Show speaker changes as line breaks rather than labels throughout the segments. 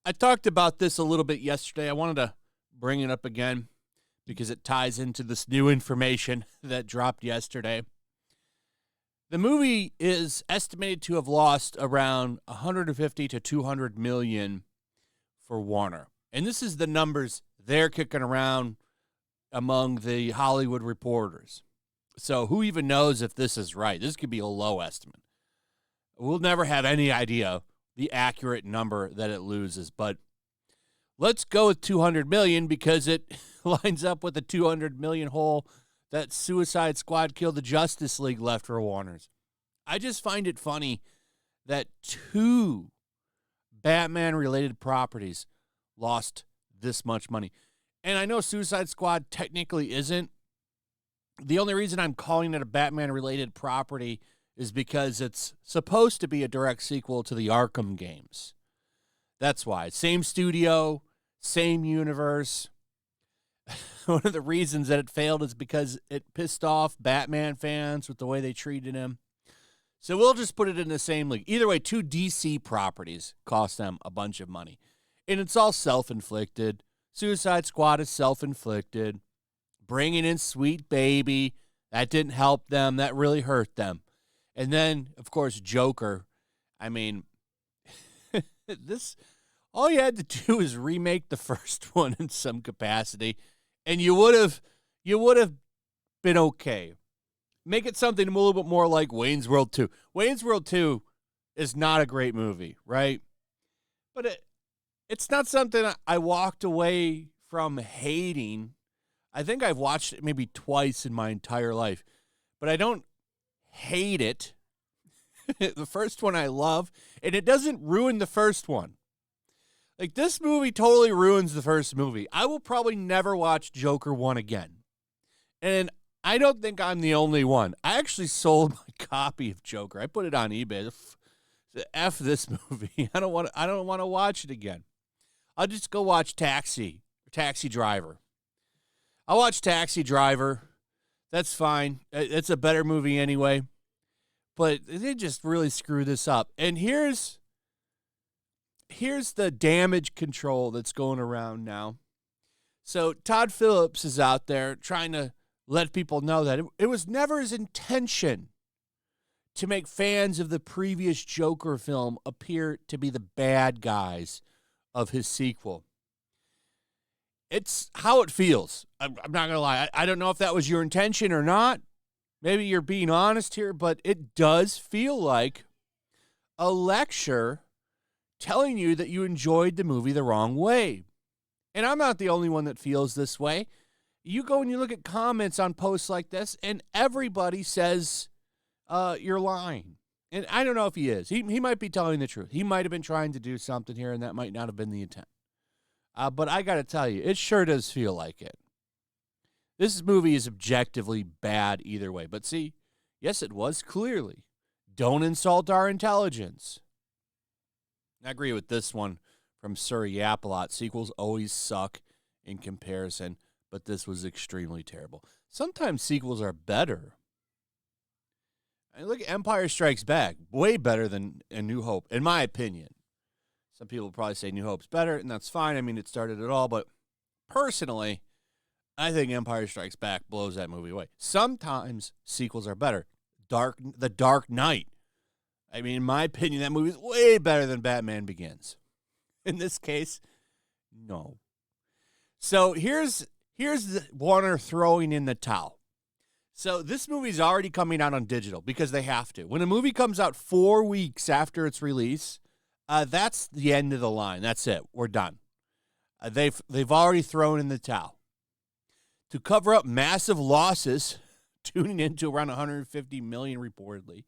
I talked about this a little bit yesterday. I wanted to bring it up again because it ties into this new information that dropped yesterday. The movie is estimated to have lost around 150 to 200 million for Warner. And this is the numbers they're kicking around among the Hollywood reporters. So who even knows if this is right? This could be a low estimate. We'll never have any idea the accurate number that it loses, but let's go with 200 million because it lines up with the 200 million hole that Suicide Squad Killed the Justice League left for Warner's. I just find it funny that two Batman-related properties lost this much money. And I know Suicide Squad technically isn't. The only reason I'm calling it a Batman-related property is because it's supposed to be a direct sequel to the Arkham games. That's why. Same studio, same universe. One of the reasons that it failed is because it pissed off Batman fans with the way they treated him. So we'll just put it in the same league. Either way, two DC properties cost them a bunch of money. And it's all self-inflicted. Suicide Squad is self-inflicted. Bringing in Sweet Baby, that didn't help them. That really hurt them. And then, of course, Joker. I mean, this, all you had to do is remake the first one in some capacity, and you would have been okay. Make it something a little bit more like Wayne's World 2. Wayne's World 2 is not a great movie, right? But it's not something I walked away from hating. I think I've watched it maybe twice in my entire life, but I don't hate it. The first one I love, and it doesn't ruin the first one. Like, this movie totally ruins the first movie. I will probably never watch Joker 1 again. And I don't think I'm the only one. I actually sold my copy of Joker. I put it on eBay. F this movie. I don't want to watch it again. I'll just go watch Taxi Driver. I'll watch Taxi Driver. That's fine. It's a better movie anyway. But they just really screw this up. And here's the damage control that's going around now. So Todd Phillips is out there trying to let people know that it was never his intention to make fans of the previous Joker film appear to be the bad guys of his sequel. It's how it feels. I'm not going to lie. I don't know if that was your intention or not. Maybe you're being honest here, but it does feel like a lecture telling you that you enjoyed the movie the wrong way. And I'm not the only one that feels this way. You go and you look at comments on posts like this, and everybody says you're lying. And I don't know if he is. He might be telling the truth. He might have been trying to do something here, and that might not have been the intent. But I got to tell you, it sure does feel like it. This movie is objectively bad either way. But see, yes, it was clearly. Don't insult our intelligence. I agree with this one from Sir Yapalot. Sequels always suck in comparison, but this was extremely terrible. Sometimes sequels are better. I mean, look at Empire Strikes Back. Way better than A New Hope, in my opinion. Some people will probably say New Hope's better, and that's fine. I mean, it started it all, but personally, I think Empire Strikes Back blows that movie away. Sometimes sequels are better. The Dark Knight. I mean, in my opinion, that movie is way better than Batman Begins. In this case, no. So here's Warner throwing in the towel. So this movie's already coming out on digital because they have to. When a movie comes out 4 weeks after its release, that's the end of the line. That's it. We're done. They've already thrown in the towel. To cover up massive losses, tuning into around 150 million reportedly,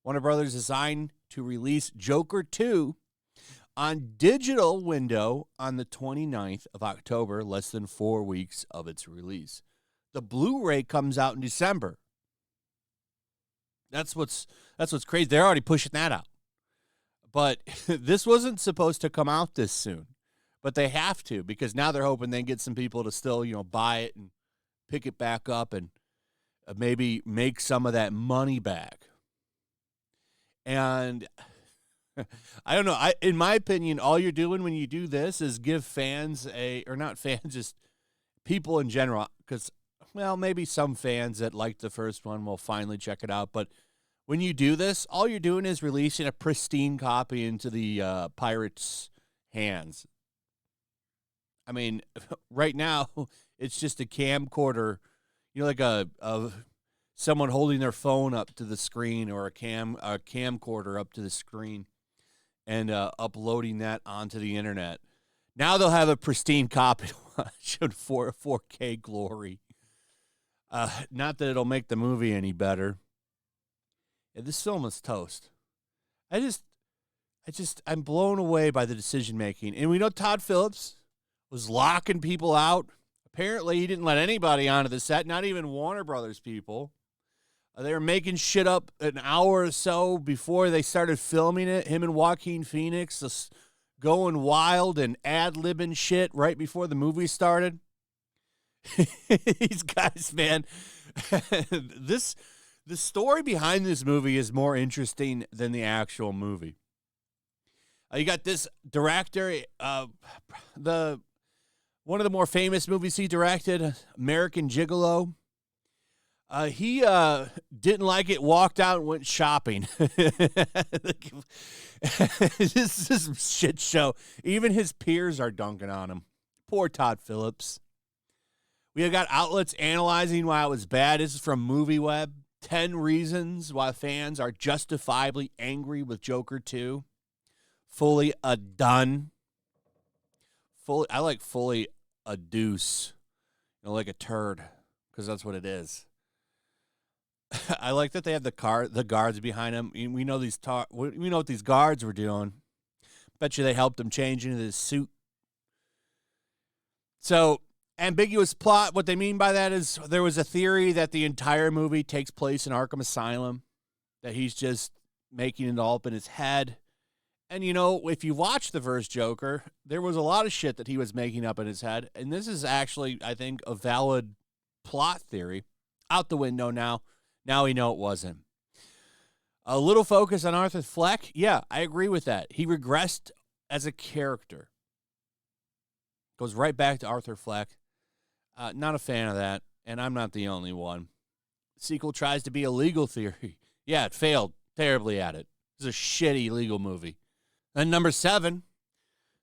Warner Brothers designed to release Joker 2 on digital window on the 29th of October, less than 4 weeks of its release. The Blu-ray comes out in December. That's what's crazy. They're already pushing that out. But this wasn't supposed to come out this soon. But they have to, because now they're hoping they get some people to still, buy it and pick it back up. And maybe make some of that money back. And I don't know. In my opinion, all you're doing when you do this is give fans or not fans, just people in general, because, well, maybe some fans that liked the first one will finally check it out. But when you do this, all you're doing is releasing a pristine copy into the pirates' hands. I mean, right now, it's just a camcorder, like a someone holding their phone up to the screen, or a camcorder up to the screen, and uploading that onto the internet. Now they'll have a pristine copy to watch in 4K glory. Not that it'll make the movie any better. Yeah, this film is toast. I'm blown away by the decision making. And we know Todd Phillips was locking people out. Apparently, he didn't let anybody onto the set, not even Warner Brothers people. They were making shit up an hour or so before they started filming it. Him and Joaquin Phoenix just going wild and ad-libbing shit right before the movie started. These guys, man. The story behind this movie is more interesting than the actual movie. You got this director, one of the more famous movies he directed, American Gigolo. He didn't like it, walked out, and went shopping. This is a shit show. Even his peers are dunking on him. Poor Todd Phillips. We have got outlets analyzing why it was bad. This is from MovieWeb. 10 reasons why fans are justifiably angry with Joker 2. Folie a done. I like Folie a deuce. Like a turd, because that's what it is. I like that they have the guards behind him. We know we know what these guards were doing. Bet you they helped him change into this suit. So, ambiguous plot. What they mean by that is there was a theory that the entire movie takes place in Arkham Asylum, that he's just making it all up in his head. And, if you watch the first Joker, there was a lot of shit that he was making up in his head. And this is actually, I think, a valid plot theory. Out the window now. Now we know it wasn't. A little focus on Arthur Fleck. Yeah, I agree with that. He regressed as a character. Goes right back to Arthur Fleck. Not a fan of that, and I'm not the only one. Sequel tries to be a legal theory. Yeah, it failed terribly at it. It's a shitty legal movie. And number 7,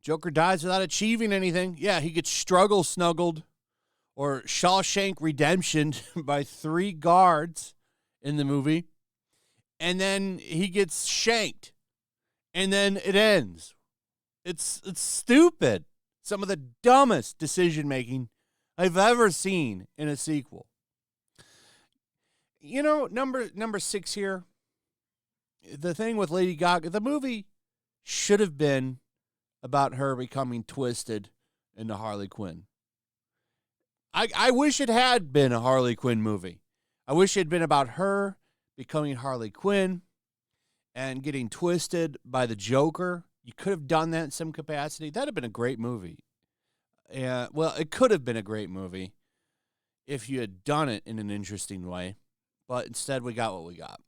Joker dies without achieving anything. Yeah, he gets struggle snuggled or Shawshank Redemption by 3 guards in the movie. And then he gets shanked. And then it ends. It's stupid. Some of the dumbest decision-making I've ever seen in a sequel. Number 6 here, the thing with Lady Gaga, the movie should have been about her becoming twisted into Harley Quinn. I wish it had been a Harley Quinn movie. I wish it had been about her becoming Harley Quinn and getting twisted by the Joker. You could have done that in some capacity. That would have been a great movie. Well, it could have been a great movie if you had done it in an interesting way. But instead, we got what we got.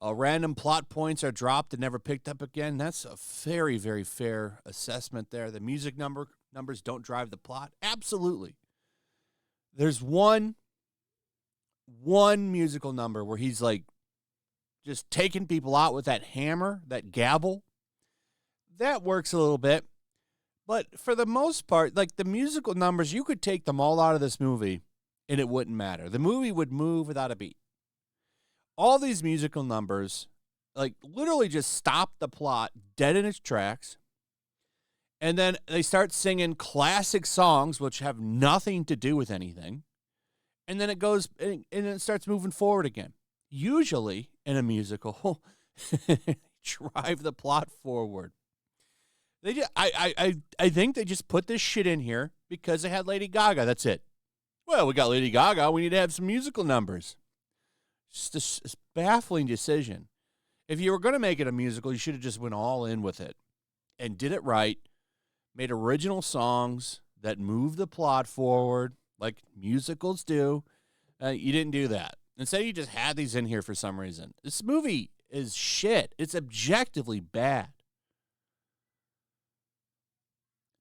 Random plot points are dropped and never picked up again. That's a very, very fair assessment there. The music numbers don't drive the plot. Absolutely. There's one musical number where he's like just taking people out with that hammer, that gavel. That works a little bit. But for the most part, like the musical numbers, you could take them all out of this movie and it wouldn't matter. The movie would move without a beat. All these musical numbers, like, literally just stop the plot dead in its tracks. And then they start singing classic songs, which have nothing to do with anything. And then it goes, and it starts moving forward again. Usually, in a musical, drive the plot forward. I think they just put this shit in here because they had Lady Gaga. That's it. Well, we got Lady Gaga. We need to have some musical numbers. Just a baffling decision. If you were going to make it a musical, you should have just went all in with it and did it right, made original songs that move the plot forward like musicals do, You didn't do that. Instead, you just had these in here for some reason. This movie is shit. It's objectively bad.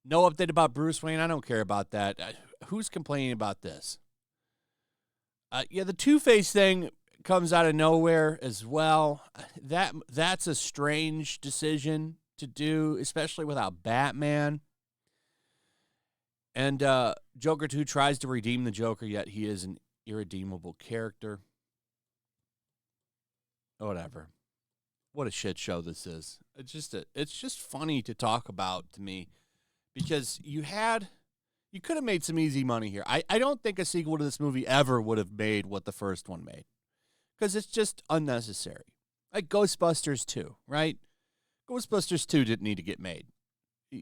No update about Bruce Wayne. I don't care about that. Who's complaining about this? Yeah, the Two-Face thing comes out of nowhere as well. That's a strange decision to do, especially without Batman. And Joker 2 tries to redeem the Joker, yet he is an irredeemable character. Whatever. What a shit show this is. It's just funny to talk about to me because you could have made some easy money here. I don't think a sequel to this movie ever would have made what the first one made because it's just unnecessary. Like Ghostbusters 2, right? Ghostbusters 2 didn't need to get made.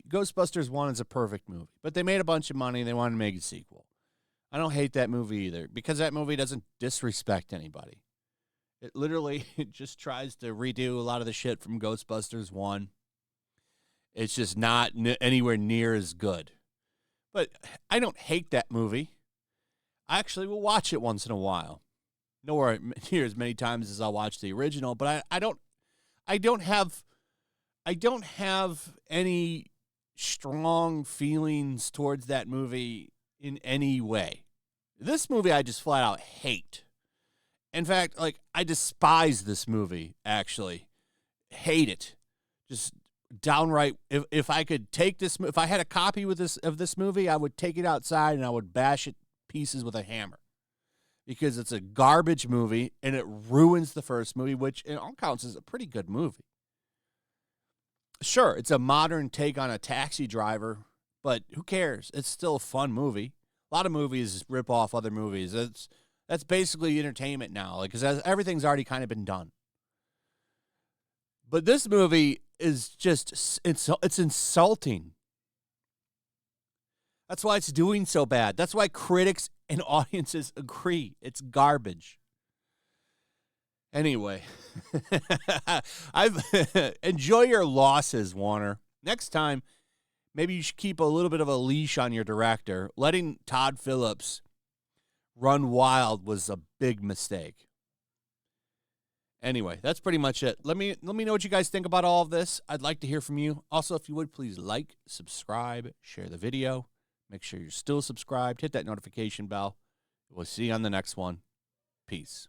Ghostbusters 1 is a perfect movie, but they made a bunch of money and they wanted to make a sequel. I don't hate that movie either because that movie doesn't disrespect anybody. It literally just tries to redo a lot of the shit from Ghostbusters 1. It's just not anywhere near as good. But I don't hate that movie. I actually will watch it once in a while. Nowhere near as many times as I'll watch the original, but I don't have any strong feelings towards that movie in any way. This movie I just flat out hate. In fact, like I despise this movie, actually. Hate it. Just downright if I could take this, if I had a copy of this movie, I would take it outside and I would bash it pieces with a hammer. Because it's a garbage movie and it ruins the first movie, which in all counts is a pretty good movie. Sure, it's a modern take on a Taxi Driver, but who cares? It's still a fun movie. A lot of movies rip off other movies. That's basically entertainment now, like because everything's already kind of been done. But this movie is just it's insulting. That's why it's doing so bad. That's why critics and audiences agree. It's garbage. Anyway, enjoy your losses, Warner. Next time, maybe you should keep a little bit of a leash on your director. Letting Todd Phillips run wild was a big mistake. Anyway, that's pretty much it. Let me know what you guys think about all of this. I'd like to hear from you. Also, if you would, please like, subscribe, share the video. Make sure you're still subscribed. Hit that notification bell. We'll see you on the next one. Peace.